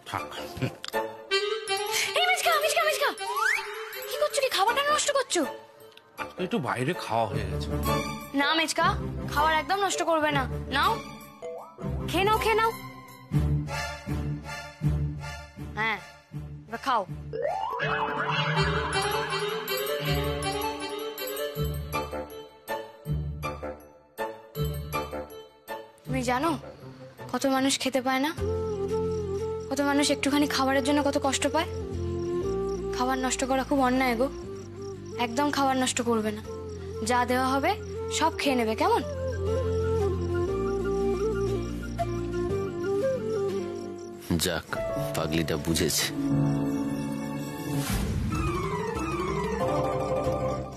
থাক। এই মিচকা মিচকা মিচকা, কি করছো? কি খাবারটা নষ্ট করছো? একটু বাইরে খাওয়া হয়ে গেছে। না মিচকা, খাবার একদম নষ্ট করবে না। নাও, খেয়ে নাও, খেয়ে নাও। হ্যাঁ, এবার খাও। তুমি জানো কত মানুষ খেতে পায় না, কত মানুষ একটুখানি খাবারের জন্য কত কষ্ট পায়। খাবার নষ্ট করা খুব অন্যায় গো। একদম খাবার নষ্ট করবে না, যা দেওয়া হবে সব খেয়ে নেবে, কেমন? যাক, পাগলিটা বুঝেছে।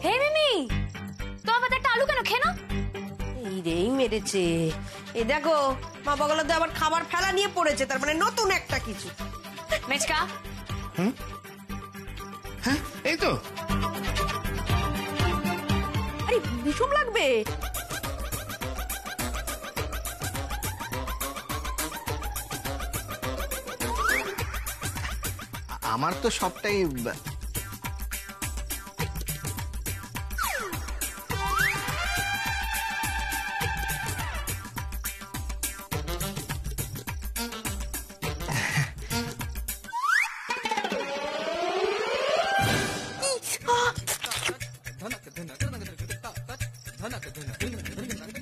হে মিমি, তোমার পাতে একটা আলু কেন? খেয়ে নাও। এই রেই মেরেছে। এই দেখো, মা বগলা তো আবার খাবার ফেলা নিয়ে পড়েছে, তার মানে নতুন একটা কিছু। মেচকা, হ্যাঁ এই তো। আরে বিষম লাগবে। আমার তো সবটাই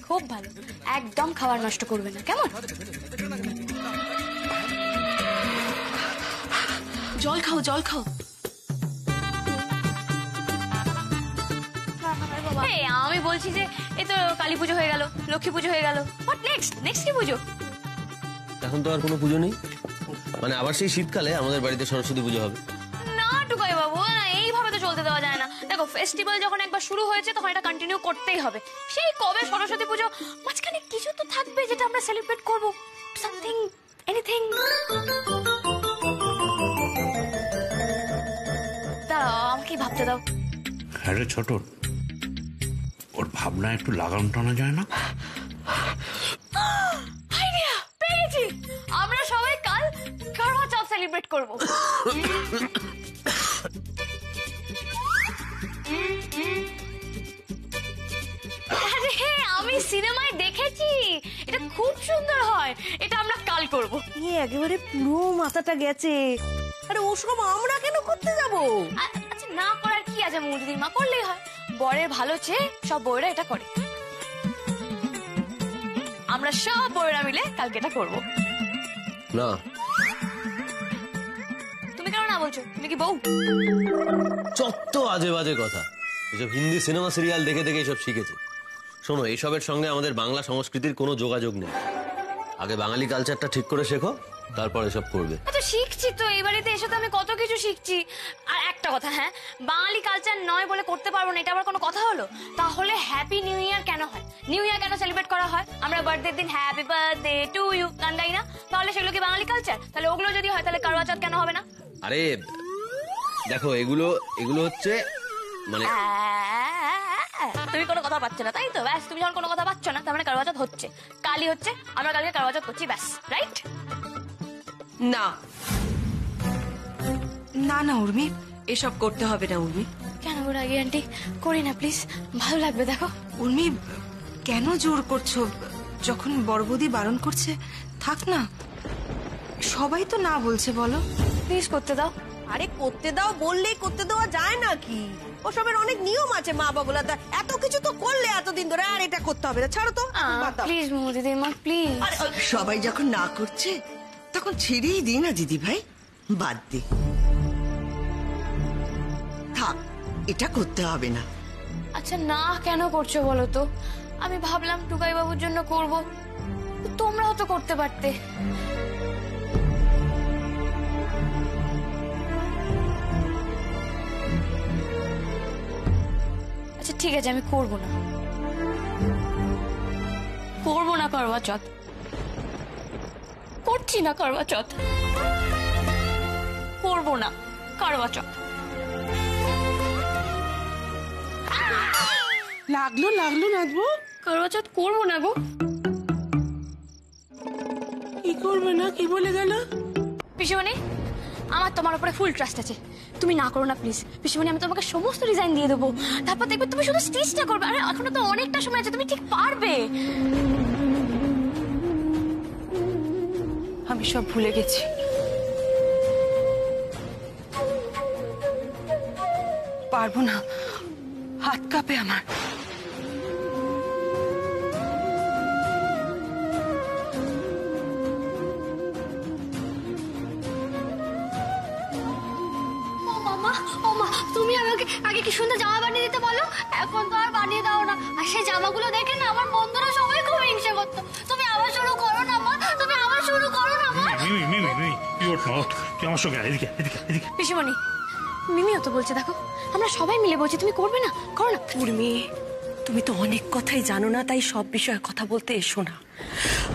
খুব ভালো, একদম খাবার নষ্ট করবে না, কেমন? জল খাও, জল খাও। আমি বলছি যে এই তো কালী পুজো হয়ে গেল, লক্ষ্মী পুজো হয়ে গেল, হোয়াট নেক্সট? নেক্সট কি পুজো? এখন তো আর কোনো পুজো নেই, মানে আবার সেই শীতকালে আমাদের বাড়িতে সরস্বতী পুজো হবে। না টুকাই বাবু, না এইভাবে তো চলতে দেওয়া যায় না। দেখো, ফেস্টিভ্যাল যখন একবার শুরু হয়েছে তখন এটা কন্টিনিউ করতেই হবে। সেই কবে সরস্বতী পুজো, মাঝখানে কিছু তো থাকবে যেটা আমরা সেলিব্রেট করব, সামথিং, এনিথিং। দাঁড়াও, আমাকে ভাবতে দাও। হ্যাঁ রে ছোট, ওর ভাবনা একটু লাগাম টানা যায় না? আইডিয়া পেয়েছি, আমরা সবাই কাল কারওয়া চৌথ সেলিব্রেট করব। আরে আমি সিনেমায় দেখেছি, এটা খুব সুন্দর হয়, এটা আমরা কাল করব। একেবারে পুরো মাথাটা গেছে। আরে ওসব আমরা কেন করতে যাব? আচ্ছা, না করার কি আছে মুদিদির মা, করলেই হয়। বরের ভালো চেয়ে সব বউরা এটা করে। আমরা সব বউরা মিলে কালকে এটা করবো। না, তুমি কেন না বলছো? তুমি কি বউ? যত আজে বাজে কথা। এসব হিন্দি সিনেমা সিরিয়াল দেখে দেখে এসব শিখেছে। শোনো, এসবের সঙ্গে আমাদের বাংলা সংস্কৃতির কোনো যোগাযোগ নেই। আগে বাঙালি কালচারটা ঠিক করে শেখো, তারপর এসব করবে। আচ্ছা শিখছি তো, এই বাড়িতে এসে তো আমি কত কিছু শিখছি। আর একটা কথা, হ্যাঁ, বাঙালি কালচার নয় বলে করতে পারবো না, এটা আবার কোনো কথা হলো? তাহলে হ্যাপি নিউ ইয়ার কেন হয়? নিউ ইয়ার কেন সেলিব্রেট করা হয়? আমরা বার্থডে দিন হ্যাপি বার্থডে টু ইউ গান গাই না? তাহলে সেগুলো কি বাঙালি কালচার? তাহলে ওগুলো যদি হয় তাহলে কারওয়া চৌথ কেন হবে না? আরে দেখো, এগুলো হচ্ছে মানে তুমি কোনো কথা পাচ্ছ না, তাই তো? ব্যাস, তুমি যখন কোনো কথা পাচ্ছ না তার মানে কারওয়া চৌথ হচ্ছে, কালই হচ্ছে, আমরা কালকে কারওয়া চৌথ করছি, ব্যাস, রাইট? না না না উর্মি, এসব করতে হবে না উর্মি। কেন গো রাগি আন্টি? করি না প্লিজ, ভালো লাগবে। দেখো উর্মি, কেন জোর করছো? যখন বড় বৌদি বারণ করছে, থাক না। সবাই তো না বলছে, বলো। প্লিজ করতে দাও। আরে করতে দাও বললেই করতে দেওয়া যায় নাকি? ওসবের অনেক নিয়ম আছে মা বাবুলা, এত কিছু তো করলে এতদিন ধরে, আর এটা করতে হবে না, ছাড়ো তো। প্লিজ দিদি মা, প্লিজ। সবাই যখন না করছে তখন ছেড়েই দিই না দিদি ভাই, বাদ দে, থাক, এটা করতে হবে না। আচ্ছা না কেন করছো বলো তো? আমি ভাবলাম টুকাই বাবুর জন্য করব, তোমরাও তো করতে পারতে। আচ্ছা ঠিক আছে, আমি করব না, করবো না কারওয়া চৌথ, করছি না কারওয়া চৌথ, করবো না কারওয়া চৌথ। লাগলো লাগলো নাচবো, কারওয়া চৌথ করবো না গো। কি করবে না? কি বলে গেল? পিসিমণি আমার তোমার উপরে ফুল ট্রাস্ট আছে, তুমি না করো না প্লিজ। পিসিমণি আমি তোমাকে সমস্ত ডিজাইন দিয়ে দেবো, তারপর দেখবে তুমি শুধু স্টিচটা করবে। আরে এখনো তো অনেকটা সময় আছে, তুমি ঠিক পারবে। আমি সব ভুলে গেছি। পারবো না, হাত কাঁপে আমার। ও মা, তুমি আমাকে আগে কি সুন্দর জামা বানিয়ে দিতে বলো, এখন তো আর বানিয়ে দাও না। আর সেই জামাগুলো দেখে না আমার বন্ধুরা সবাই খুব হিংসা করতো। তুমি আবার শুরু করো না মা, তুমি আবার শুরু করো না মা। মিমি তুই ওঠ না, ওঠ, তুই আমার সঙ্গে আয়, এদিকে এদিকে এদিকে। পিসিমণি মিমিও তো বলছে, দেখো আমরা সবাই মিলে বলছি, তুমি করবে না, করো না। উর্মি, তুমি তো অনেক কথাই জানো না, তাই সব বিষয়ে কথা বলতে এসো না।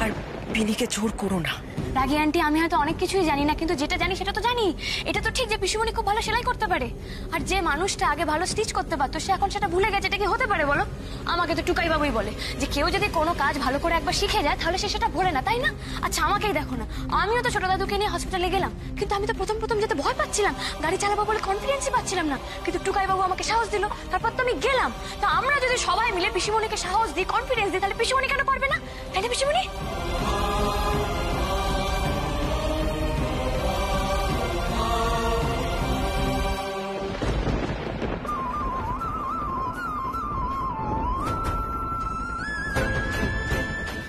আর বিনিকে জোর করো না। রাগি আন্টি, আমি হয়তো অনেক কিছুই জানি না, কিন্তু যেটা জানি সেটা তো জানি। এটা তো ঠিক যে পিসিমণি খুব ভালো সেলাই করতে পারে, আর যে মানুষটা আগে ভালো স্টিচ করতে পারতো সে এখন সেটা ভুলে গেছে। এটা কি হতে পারে বলো? আমাকে তো টুকাই বাবুই বলে যে কেউ যদি কোনো কাজ ভালো করে একবার শিখে যায় তাহলে সে সেটা ভোলে না, তাই না? আচ্ছা আমাকেই দেখো না, আমিও তো ছোট দাদুকে নিয়ে হসপিটালে গেলাম, কিন্তু আমি তো প্রথম যেতে ভয় পাচ্ছিলাম, গাড়ি চালাবো বলে কনফিডেন্সই পাচ্ছিলাম না, কিন্তু টুকাই বাবু আমাকে সাহস দিল, তারপর তো আমি গেলাম। তো আমরা যদি সবাই মিলে পিসিমণিকে সাহস দিই, কনফিডেন্স দিই, তাহলে পিসিমণি কেন পারবে না? তাই না পিসিমণি?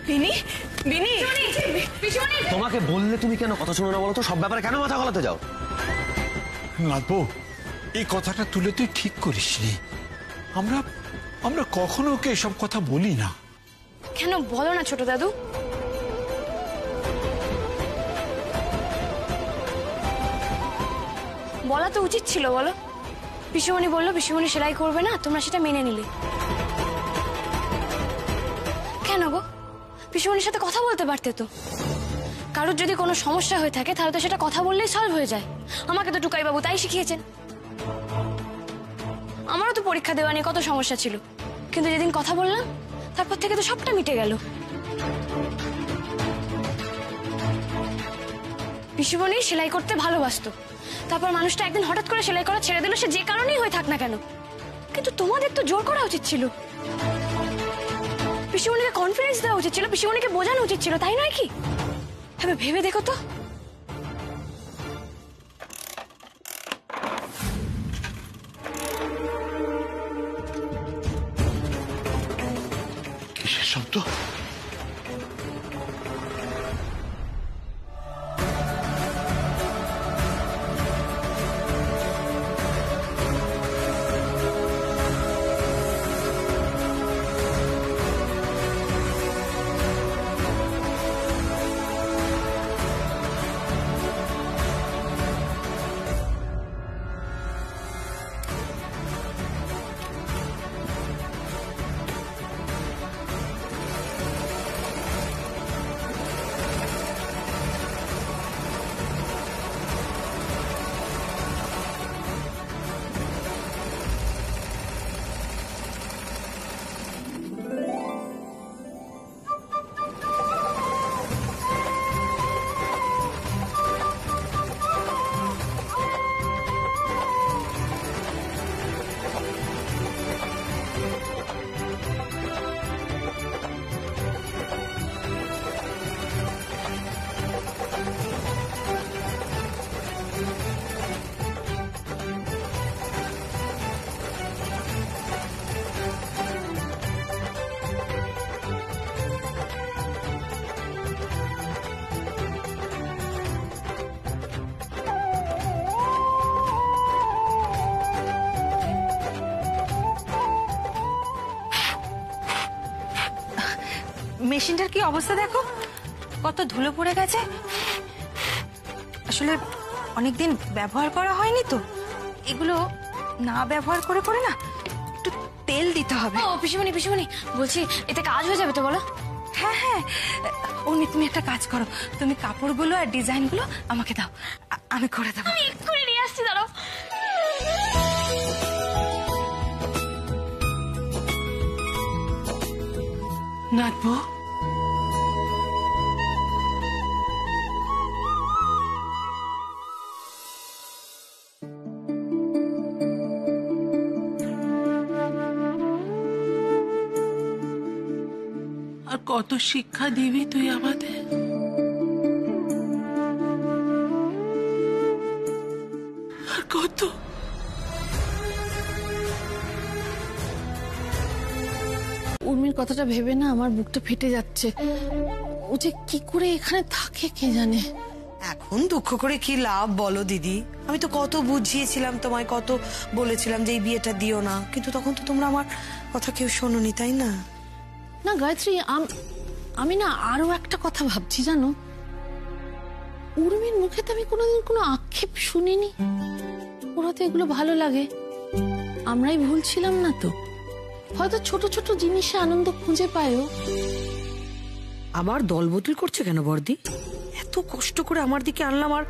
বিনি, বিনি, পিসিমণি তোমাকে বললে তুমি কেন কথা শোনো না বলো তো? সব ব্যাপারে কেন মাথা গলাতে যাও? নাথবো, এই কথাটা তুলে তুই ঠিক করিস নি। আমরা আমরা কখনো ওকে এসব কথা বলি না। কেন বলো না ছোট দাদু? বলা তো উচিত ছিল, বলো। পিসিমণি বললো পিসিমণি সেলাই করবে না, তোমরা সেটা মেনে নিলে। কেন গো? পিসিমণির সাথে কথা বলতে পারতে তো। কারোর যদি কোনো সমস্যা হয়ে থাকে তাহলে তো সেটা কথা বললেই সলভ হয়ে যায়। আমাকে তো টুকাই বাবু তাই শিখিয়েছেন। আমারও তো পরীক্ষা দেওয়া নিয়ে কত সমস্যা ছিল, কিন্তু যেদিন কথা বললাম তারপর থেকে তো সবটা মিটে গেল। পিসিমণি সেলাই করতে ভালোবাসতো, তারপর মানুষটা একদিন হঠাৎ করে সেলাই করা ছেড়ে দিল, সে যে কারণেই হয়ে থাক না কেন। কিন্তু তোমাদের তো জোর করা উচিত ছিল, পিসিমণিকে কনফিডেন্স দেওয়া উচিত ছিল, পিসিমণিকে বোঝানো উচিত ছিল, তাই নয় কি? তবে ভেবে দেখো তো। কিসের শব্দ? মেশিনটার কি অবস্থা দেখো, কত ধুলো পড়ে গেছে। আসলে অনেকদিন ব্যবহার করা হয়নি তো, এগুলো না ব্যবহার করে করে না একটু তেল দিতে হবে। ও পিসিমণি, পিসিমণি বলছি এতে কাজ হয়ে যাবে তো বলো? হ্যাঁ হ্যাঁ, অমনি তুমি একটা কাজ করো, তুমি কাপড়গুলো আর ডিজাইনগুলো আমাকে দাও, আমি করে দেবো। আমি এক্ষুনি নিয়ে আসছি, দাঁড়াও। আর কত শিক্ষা দিবি তুই আমাদের? আর কত? উর্মির কথাটা ভেবে না আমার বুকটা ফেটে যাচ্ছে। ও যে কি করে এখানে থাকে কে জানে। এখন দুঃখ করে কি লাভ বলো দিদি? আমি তো কত বুঝিয়েছিলাম তোমায়, কত বলেছিলাম যে এই বিয়েটা দিও না, কিন্তু তখন তো তোমরা আমার কথা কেউ শোনোনি, তাই না? না গায়ত্রী, আমি না আরো একটা কথা ভাবছি জানো। উর্মির মুখে তো আমি কোনোদিন কোনো আক্ষেপ শুনিনি। ওরা তো এগুলো ভালো লাগে, আমরাই ভুল ছিলাম না তো। হয়তো ছোট ছোট জিনিসে আনন্দ খুঁজে পায়ও। আবার দলবদল করছে কেন বর্দি? এত কষ্ট করে আমার দিকে আনলাম, আর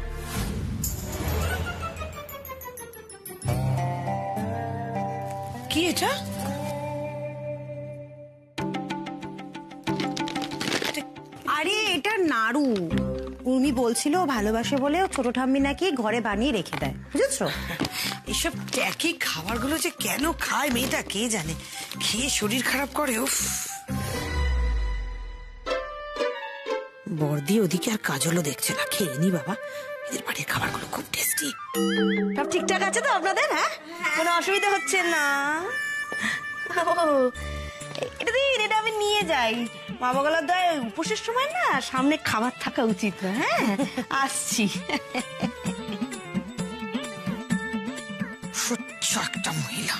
কি এটা? আরে এটা নাড়ু। উর্মি বলছিল ভালোবাসে বলে ও ছোট ঠাম্মি নাকি ঘরে বানিয়ে রেখে দেয়, বুঝেছো? এসব ট্যাকি খাবারগুলো যে কেন খায় মেয়েটা কে জানে, খেয়ে শরীর খারাপ করে। উফ, বর্দি ওদিকে আর কাজলও দেখছে না, খেয়ে নি বাবা, এদের বাড়ির খাবারগুলো খুব টেস্টি। সব ঠিকঠাক আছে তো আপনাদের? হ্যাঁ, কোনো অসুবিধা হচ্ছে না? এটা দিন, এটা আমি নিয়ে যাই। মা বাগলার দয় উপোসের সময় না সামনে খাবার থাকা উচিত না। হ্যাঁ, আসছি। সচ্ছ একটা মহিলা।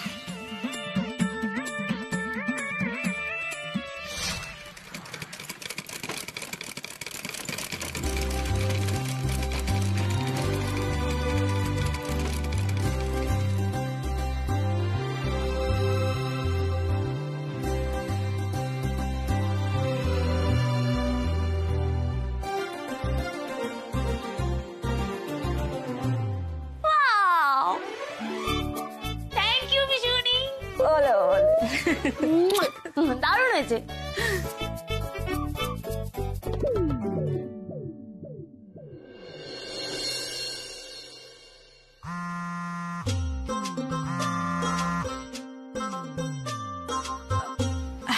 দারুণ হয়েছে।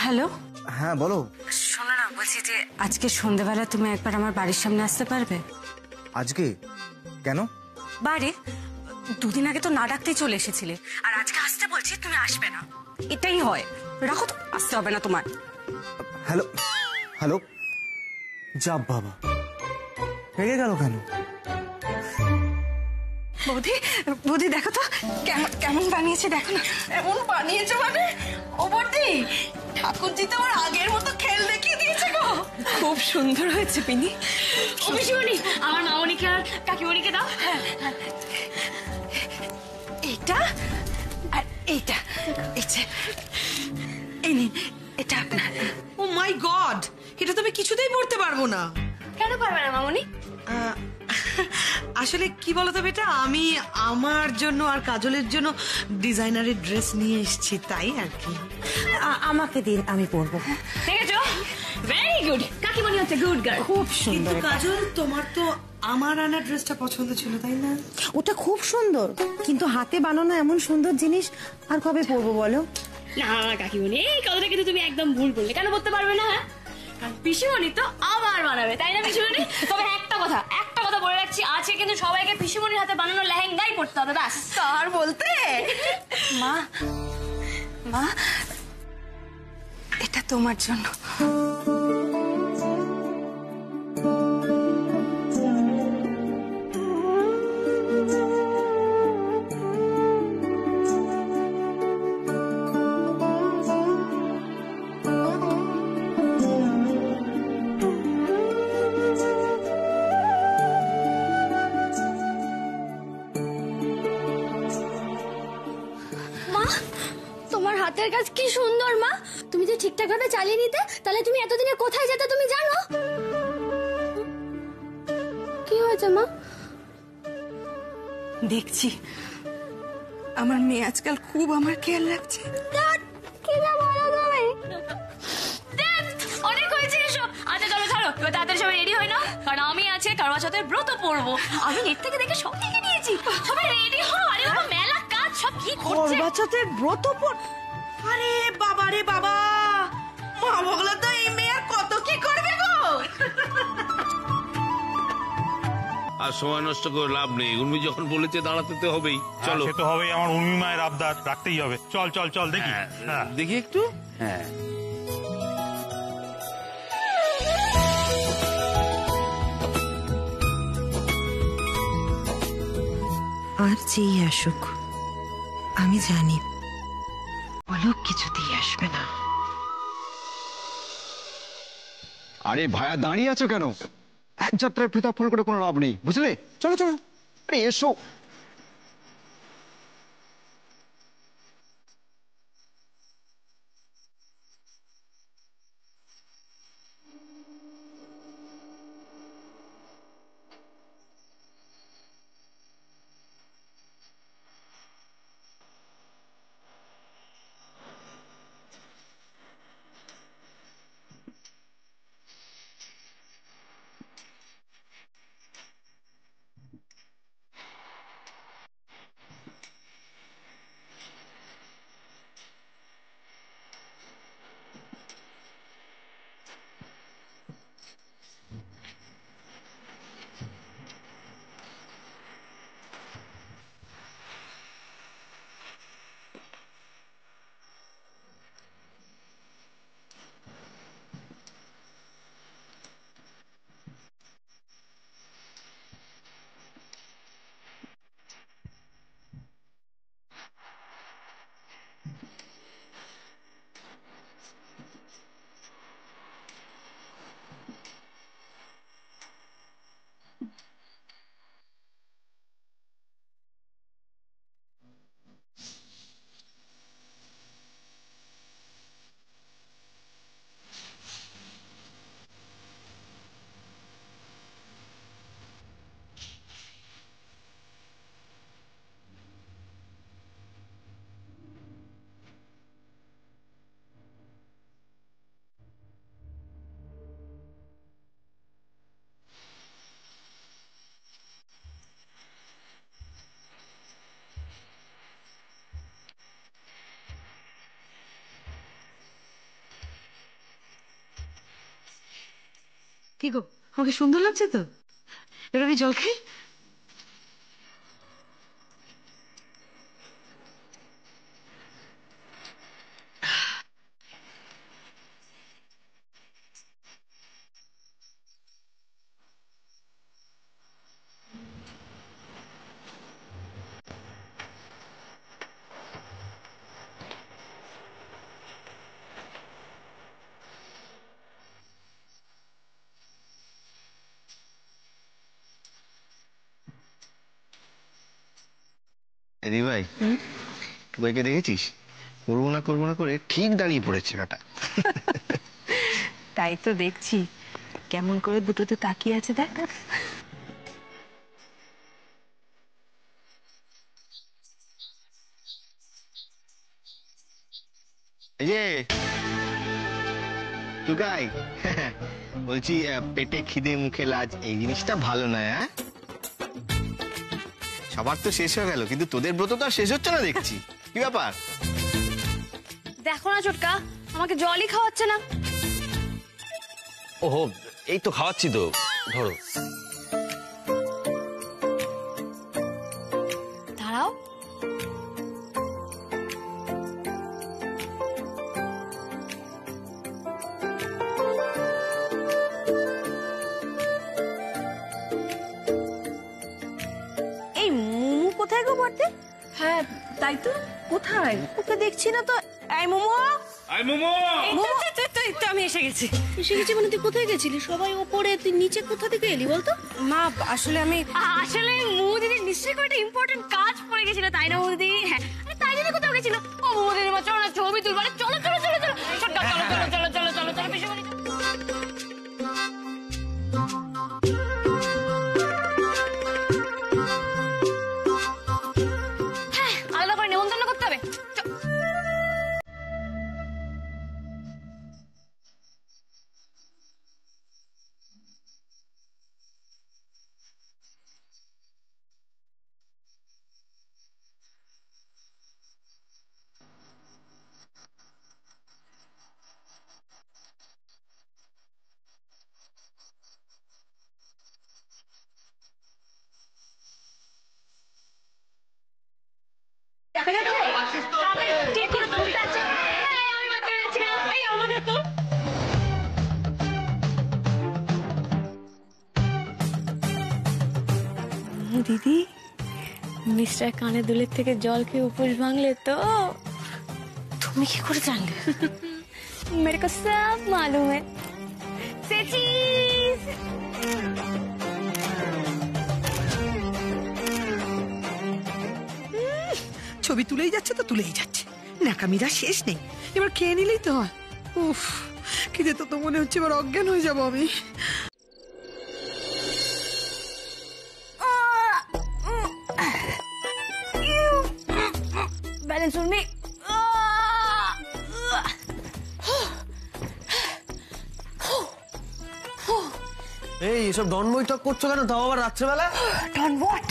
হ্যালো, হ্যাঁ বলো। শোনো না, বলছি যে আজকে সন্ধ্যাবেলা তুমি একবার আমার বাড়ির সামনে আসতে পারবে? আজকে কেন? বাড়ি দুদিন আগে তো না ডাকতেই চলে এসেছিলে, আর আজকে আসতে বলছি তুমি আসবে না। এটাই হয়, রাখো তো, আসতে হবে না তোমার। হ্যালো হ্যালো, যাব বাবা, রেগে গেল কেন? বৌদি, বৌদি দেখো তো কেমন বানিয়েছে, দেখো না। এমন বানিয়েছে মানে? ও বর্দি, ঠাকুরজি তো আমার আগের মতো খেল দেখিয়ে দিয়েছে গো। খুব সুন্দর হয়েছে পিনি। ও পিসিমণি, আমার মামনিকে আর কাকিমণিকে দাও। এইটা আর এইটা, এই নিন, এটা আপনার। ও মাই গড, এটা তো আমি কিছুতেই পড়তে পারবো না। কেন পারবে না মামনি? আসলে কি বলতো বেটা, আমি আমার জন্য আর কাজলের জন্য ডিজাইনারের ড্রেস নিয়ে এসেছি, তাই আর কি। আমাকে দিন, আমি পরবো। দেখেছো, ভেরি গুড। কাকিমণি হচ্ছে গুড গার্ল। খুব কিন্তু সুন্দর। কাজল, তোমার তো আমার আনা ড্রেসটা পছন্দ ছিল, তাই না? ওটা খুব সুন্দর, কিন্তু হাতে বানানো এমন সুন্দর জিনিস আর কবে পরবো বলো? না কাকিমণি, এই কথাটা কিন্তু তুমি একদম ভুল বললে। কেন বলতে পারবে না? পিসিমণি তো আবার বানাবে, তাই না পিসিমণি? তবে একটা কথা বলে রাখছি, আছে কিন্তু সবাইকে পিসিমণির হাতে বানানো লেহেঙ্গাই পরতে হবে, ব্যাস। তার বলতে মা, মা, এটা তোমার জন্য। তোমার হাতের কাজ কি সুন্দর মা। তুমি যদি ঠিকঠাক ভাবে চালিয়ে নিতে, তাহলে তুমি এতদিনে কোথায় যেতে তুমি জানো? কি হয়েছে মা? দেখছি আমার মেয়ে আজকাল খুব আমার খেয়াল রাখছে। অনেক হয়েছে এসব। আচ্ছা চলো ছাড়ো, তাদের সবাই রেডি হয় না, কারণ আমি আছে কারওয়া চৌথের ব্রত পড়বো। আমি নেট থেকে দেখে সব দেখে নিয়েছি। সবাই রেডি হও। আরে বাবা, মেলা কাজ সব কি করছে? করবাচতের ব্রত পর? আরে বাবা রে বাবা, মা বগলা তো এই মেয়ে আর কত আর সময় নষ্ট করে লাভ নেই, উর্মি যখন বলেছে দাঁড়াতে তো হবেই। চলো। সে তো হবেই, আমার উর্মি মায়ের আবদার রাখতেই হবে। চল চল চল দেখি। হ্যাঁ দেখি একটু। হ্যাঁ আর যেই আসুক আমি জানি অলোক কিছুতেই আসবে না। আরে ভায়া দাঁড়িয়ে আছো কেন? এক যাত্রায় পৃথক ফোন করে কোনো লাভ নেই, বুঝলে? চলো চলো, আরে এসো। কি গো, আমাকে সুন্দর লাগছে তো? এবার আমি জল খাই। দিদি ভাই, টুকাইকে দেখেছিস? করবো না করে ঠিক দাঁড়িয়ে পড়েছে বেটা। তাই তো দেখছি, কেমন করে দুটোতে তাকিয়ে আছে দেখ। এই যে টুকাই, বলছি পেটে খিদে মুখে লাজ এই জিনিসটা ভালো নয়। হ্যাঁ, সবার তো শেষ হয়ে গেল, কিন্তু তোদের ব্রত তো আর শেষ হচ্ছে না দেখছি। কি ব্যাপার? দেখো না ছোটকা, আমাকে জলই খাওয়াচ্ছে না। ওহো, এই তো খাওয়াচ্ছি তো, ধরো। দাঁড়াও, এই মুমু কোথায় গো বর্তে? হ্যাঁ তাই তো, কোথায় ওকে দেখছি না তো। এই মুমু, আই মোমো, আমি এসে গেছি। এসে গেছি মানে তুই কোথায় গেছিলি? সবাই ওপরে, তুই নিচে কোথা থেকে এলি বলতো? মা আসলে আসলে মুমু দিদি নিশ্চয়ই কোনো একটা ইম্পর্টেন্ট কাজ পড়ে গেছিল, তাই না মুমু দিদি? হ্যাঁ, আরে তাই জন্য কোথাও গেছিল। ও মুমু দিদি, চলো না ছবি তুলবো। আরে চলো চলো চলো চলো ছোটকা, চলো চলো চলো চলো চলো চলো পিসি বাড়ি চলো। হ্যাঁ, আলাদা করে নেমন্তন্ন করতে হবে। দিদি? মিস্টার কানে দুলের থেকে জল খেয়ে উপোস ভাঙলে তো। তুমি কি করে জানলে? मेरे को सब मालूम है। से चीज ছবি তুলেই যাচ্ছে তো তুলেই যাচ্ছে, ন্যাকামিরা শেষ নেই। এবার খেয়ে নিলেই তো হয়। উফ, খিদে তো মনে হচ্ছে এবার অজ্ঞান হয়ে যাবো আমি। Balance on me. এই এসব ডন বই টক করছো কেন, তাও আবার রাত্রেবেলা? ডন হোয়াট?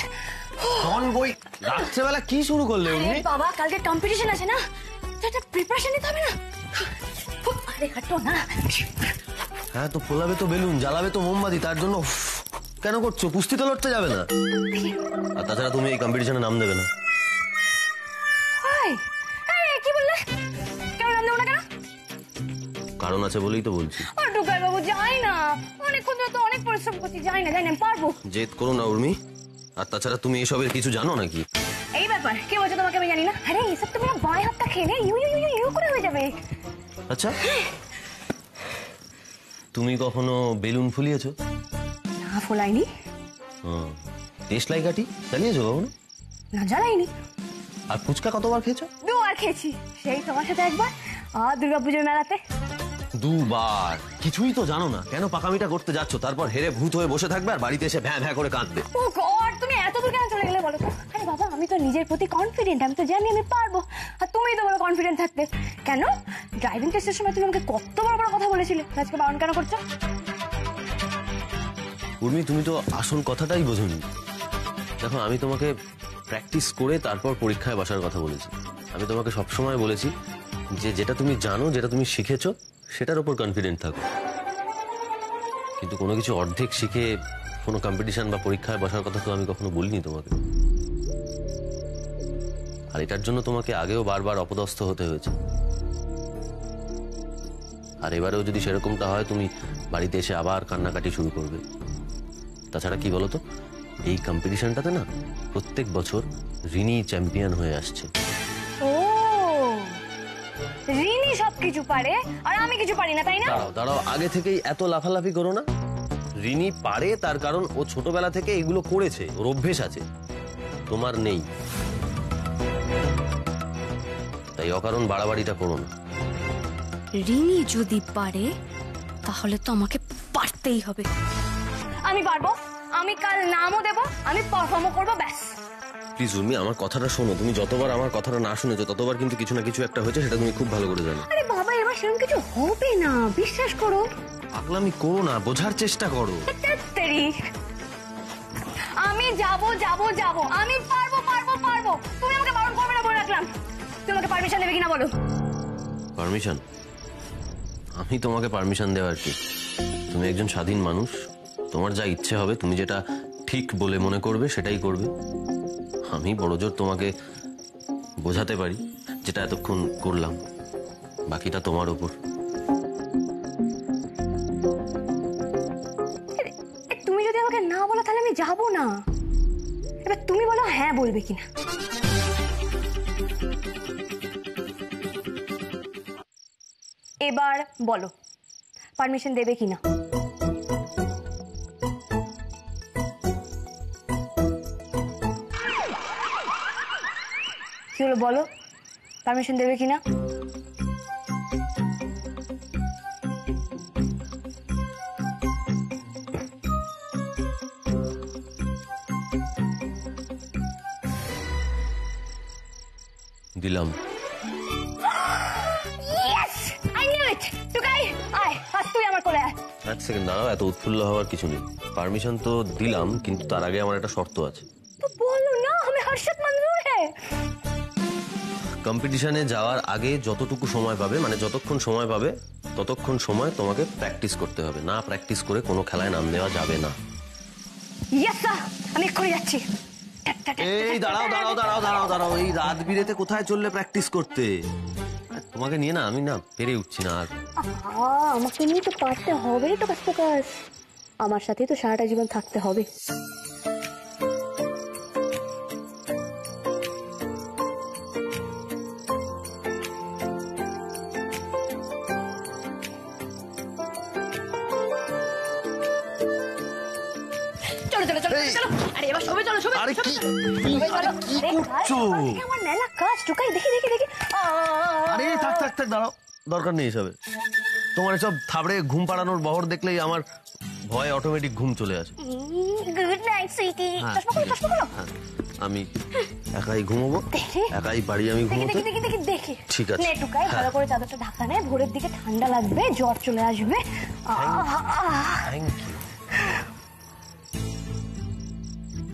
ডন বই রাত্রেবেলা কি শুরু করলে? আরে বাবা, কালকে কম্পিটিশন আছে না, তো একটা প্রিপারেশন নিতে হবে না? আরে হাঁটো না। হ্যাঁ, তো ফোলাবে তো বেলুন, জ্বালাবে তো মোমবাতি, তার জন্য কেন করছো? পুস্তি তো লড়তে যাবে না। আর তাছাড়া তুমি এই কম্পিটিশনে নাম দেবে না। কি বললে? কেন নাম দেবো না কেন? কারণ আছে বলেই তো বলছি। আর টুকাই বাবু, যাই না, অনেকক্ষণ ধরে তো অনেক পরিশ্রম করছি, যাই না আমি পারবো। জেদ করো না উর্মি। আর তাছাড়া তুমি এসবের কিছু জানো নাকি? এই ব্যাপার কে বলছো তোমাকে আমি জানি না? আরে এসব তো পুরো বাঁয়ে হাতটা খেলে ইউ ইউ ইউ ইউ করে হয়ে যাবে। আচ্ছা, তুমি কখনো বেলুন ফুলিয়েছো? না, ফোলাইনি। দেশলাই কাঠি চালিয়েছো কখনো? না, জ্বালাইনি। আর ফুচকা কতবার খেয়েছো? 2 বার খেয়েছি, সেই তোমার সাথে একবার আর দুর্গাপুজোর মেলাতে। 2 বার? কিছুই তো জানো না, কেন পাকামিটা করতে যাচ্ছ? তারপর হেরে ভূত হয়ে বসে থাকবে আর বাড়িতে এসে ভ্যাঁ ভ্যাঁ করে কাঁদবে। ও গড, তুমি এত দূর কেন চলে গেলে বলো তো? আরে বাবা, আমি তো নিজের প্রতি কনফিডেন্ট, আমি তো জানি আমি পারবো। আর তুমি তো বড় কনফিডেন্ট থাকতে কেন? ড্রাইভিং টেস্টের সময় তুমি আমাকে কত বড় বড় কথা বলেছিলে, আজকে বারণ কেন করছো? উর্মি, তুমি তো আসল কথাটাই বোঝোনি। দেখো, আমি তোমাকে প্র্যাকটিস করে তারপর পরীক্ষায় বসার কথা বলেছি। আমি তোমাকে সবসময় বলেছি যে যেটা তুমি জানো, যেটা তুমি শিখেছো, সেটার উপর কনফিডেন্ট থাকো। কিন্তু কোনো কিছু অর্ধেক শিখে কোনো কম্পিটিশন বা পরীক্ষায় বসার কথা তো আমি কখনো বলিনি তোমাকে। আর এটার জন্য তোমাকে আগেও বারবার অপদস্থ হতে হয়েছে। আর এবারেও যদি সেরকমটা হয়, তুমি বাড়িতে এসে আবার কান্নাকাটি শুরু করবে। তাছাড়া কি বলতো, এই কম্পিটিশনটাতে না প্রত্যেক বছর রিনি চ্যাম্পিয়ন হয়ে আসছে। ও, রিনি সবকিছু পারে আর আমি কিছু পারি না, তাই না? দাঁড়াও দাঁড়াও, আগে থেকেই এত লাফালাফি করো না। রিনি পারে তার কারণ ও ছোটবেলা থেকে এগুলো করেছে, ওর অভ্যেস আছে, তোমার নেই। তাই অকারণ বাড়াবাড়িটা করো না। রিনি যদি পারে তাহলে তো আমাকে পারতেই হবে। আমি পারবো, আমি কাল নামও দেবো, আমি পারফর্মও করবো, ব্যাস। প্লিজ উর্মি, আমার কথাটা শোনো। তুমি যতবার আমার কথাটা না শুনেছো ততবার কিন্তু কিছু না কিছু একটা হয়েছে, সেটা তুমি খুব ভালো করে জানো। আরে বাবা, এবার সেরকম কিছু হবে না, বিশ্বাস করো। পাগলামি করো না, বোঝার চেষ্টা করো। আমি যাবো যাবো যাবো, আমি পারবো পারবো পারবো। তুমি আমাকে বারণ করবে না বলে রাখলাম। তুমি আমাকে পারমিশন দেবে কিনা বলো? পারমিশন? আমি তোমাকে পারমিশন দেওয়ার কি? তুমি একজন স্বাধীন মানুষ, তোমার যা ইচ্ছে হবে, তুমি যেটা ঠিক বলে মনে করবে সেটাই করবে। আমি বড়জোর তোমাকে বোঝাতে পারি, যেটা এতক্ষণ করলাম। বাকিটা তোমার ওপর। তুমি যদি আমাকে না বলো তাহলে আমি যাবো না। এবার তুমি বলো হ্যাঁ বলবে কিনা। এবার বলো পারমিশন দেবে কিনা। কি হলো বলো, পারমিশন দেবে কিনা? দিলাম। এক সেকেন্ড দাঁড়াও, এত উৎফুল্ল হওয়ার কিছু নেই। পারমিশন তো দিলাম, কিন্তু তার আগে আমার একটা শর্ত আছে। বলো না, আমি হর্ষদ মঞ্জুর হ্যাঁ। কম্পিটিশনে যাওয়ার আগে যতটুকু সময় পাবে, মানে যতক্ষণ সময় পাবে ততক্ষণ সময় তোমাকে প্র্যাকটিস করতে হবে। না প্র্যাকটিস করে কোনো খেলায় নাম দেওয়া যাবে না। ইয়েস স্যার, আমি এক্ষুনি যাচ্ছি। এই দাঁড়াও দাঁড়াও দাঁড়াও দাঁড়াও দাঁড়াও, এই রাত বিরেতে কোথায় চললে প্র্যাকটিস করতে? তোমাকে নিয়ে না আমি না পেরে উঠছি না আর। আমাকে নিয়ে তো পারতে হবে তো কাজ, আমার সাথেই তো সারাটা জীবন থাকতে হবে। চলো চলো চলো আরে এবার সবে চলো সবে আরে কি কি করছো? আমার মেলা কাজ টুকাই দেখি দেখি দেখি আরে থাক থাক থাক দাঁড়াও, দরকার নেই এসবে। তোমার এসব থাবড়ে ঘুম পাড়ানোর বহর দেখলেই আমার ভয় অটোমেটিক ঘুম চলে আসে। গুড নাইট সুইটি হ্যাঁ, চশমা খুলো চশমা খুলো হ্যাঁ, আমি একাই ঘুমাবো, একাই বাড়ি আমি দেখি ঘুমাবো। দেখি দেখি দেখি দেখি ঠিক আছে। নে টুকাই ভালো করে চাদরটা ঢাকা নে, ভোরের দিকে ঠান্ডা লাগবে, জ্বর চলে আসবে। Thank you.